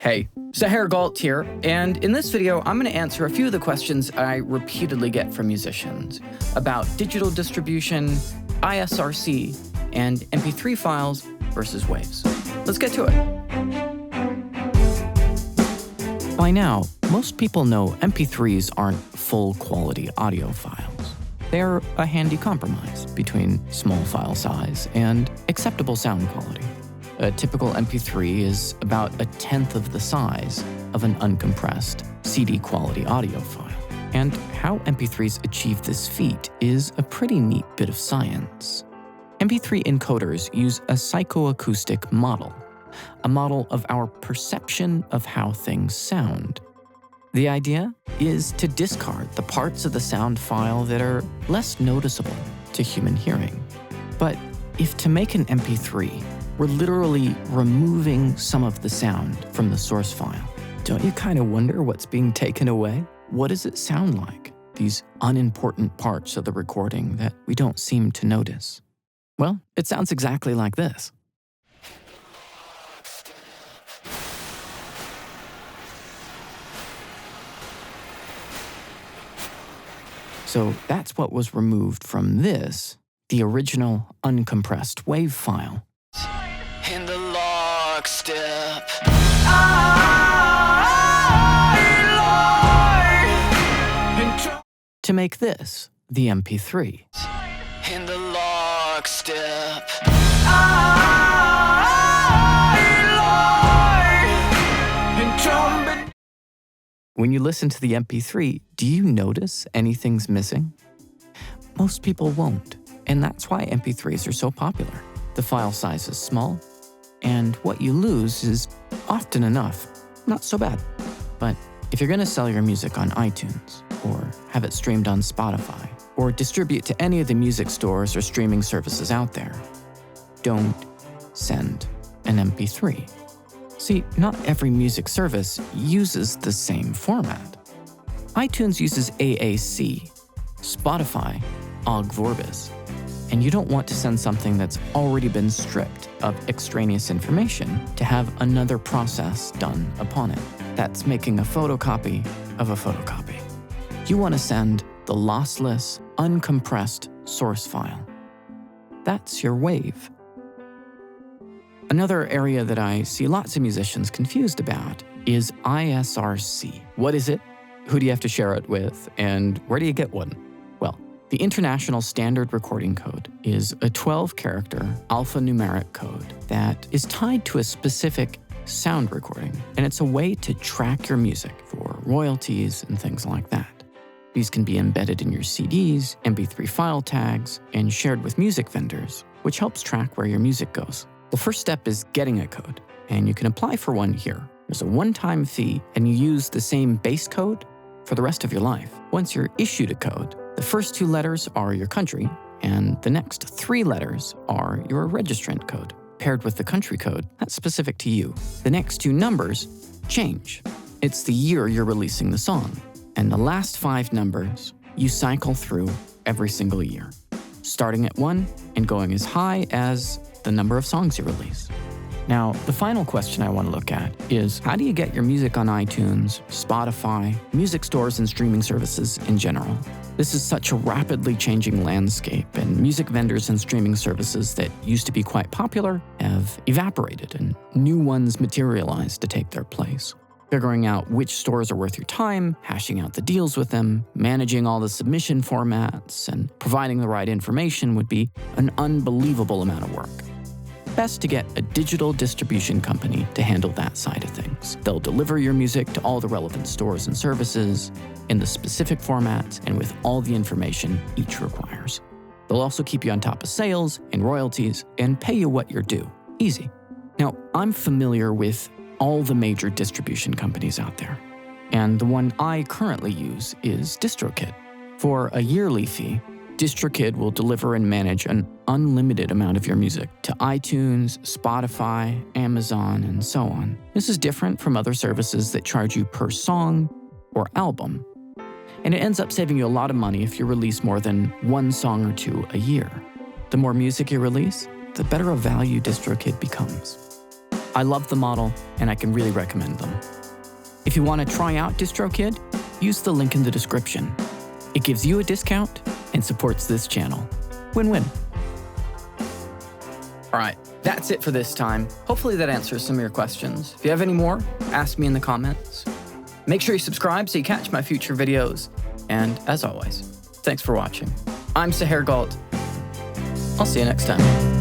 Hey, Zahir Galt here, and in this video, I'm going to answer a few of the questions I repeatedly get from musicians about digital distribution, ISRC, and mp3 files versus waves. Let's get to it. By now, most people know mp3s aren't full-quality audio files. They're a handy compromise between small file size and acceptable sound quality. A typical mp3 is about 1/10 of the size of an uncompressed CD-quality audio file. And how mp3s achieve this feat is a pretty neat bit of science. mp3 encoders use a psychoacoustic model, a model of our perception of how things sound. The idea is to discard the parts of the sound file that are less noticeable to human hearing. But if to make an mp3, we're literally removing some of the sound from the source file, don't you kind of wonder what's being taken away? What does it sound like? These unimportant parts of the recording that we don't seem to notice. Well, it sounds exactly like this. So that's what was removed from this, the original uncompressed wave file. In the lockstep, to make this, the mp3. in the lockstep, When you listen to the mp3, do you notice anything's missing? Most people won't, and that's why mp3s are so popular. The file size is small, and what you lose is often enough, not so bad. But if you're going to sell your music on iTunes, or have it streamed on Spotify, or distribute to any of the music stores or streaming services out there, don't send an mp3. See, not every music service uses the same format. iTunes uses AAC, Spotify, Ogg Vorbis, and you don't want to send something that's already been stripped of extraneous information to have another process done upon it. That's making a photocopy of a photocopy. You want to send the lossless, uncompressed source file. That's your wave. Another area that I see lots of musicians confused about is ISRC. What is it? Who do you have to share it with? And where do you get one? Well, the International Standard Recording Code is a 12-character alphanumeric code that is tied to a specific sound recording, and it's a way to track your music for royalties and things like that. These can be embedded in your CDs, mp3 file tags, and shared with music vendors, which helps track where your music goes. The first step is getting a code, and you can apply for one here. There's a one-time fee, and you use the same base code for the rest of your life. Once you're issued a code, the first 2 letters are your country, and the next 3 letters are your registrant code. Paired with the country code, that's specific to you. The next 2 numbers change. It's the year you're releasing the song, and the last 5 numbers you cycle through every single year, starting at 1 and going as high as the number of songs you release. Now, the final question I want to look at is, how do you get your music on iTunes, Spotify, music stores, and streaming services in general? This is such a rapidly changing landscape, and music vendors and streaming services that used to be quite popular have evaporated, and new ones materialized to take their place. Figuring out which stores are worth your time, hashing out the deals with them, managing all the submission formats, and providing the right information would be an unbelievable amount of work. Best to get a digital distribution company to handle that side of things. They'll deliver your music to all the relevant stores and services in the specific formats and with all the information each requires. They'll also keep you on top of sales and royalties and pay you what you're due. Easy. Now, I'm familiar with all the major distribution companies out there, and the one I currently use is DistroKid. For a yearly fee, DistroKid will deliver and manage an unlimited amount of your music to iTunes, Spotify, Amazon, and so on. This is different from other services that charge you per song or album, and it ends up saving you a lot of money if you release more than 1 song or 2 a year. The more music you release, the better a value DistroKid becomes. I love the model, and I can really recommend them. If you want to try out DistroKid, use the link in the description. It gives you a discount and supports this channel. Win-win. All right, that's it for this time. Hopefully that answers some of your questions. If you have any more, ask me in the comments. Make sure you subscribe so you catch my future videos. And as always, thanks for watching. I'm Seher Galt. I'll see you next time.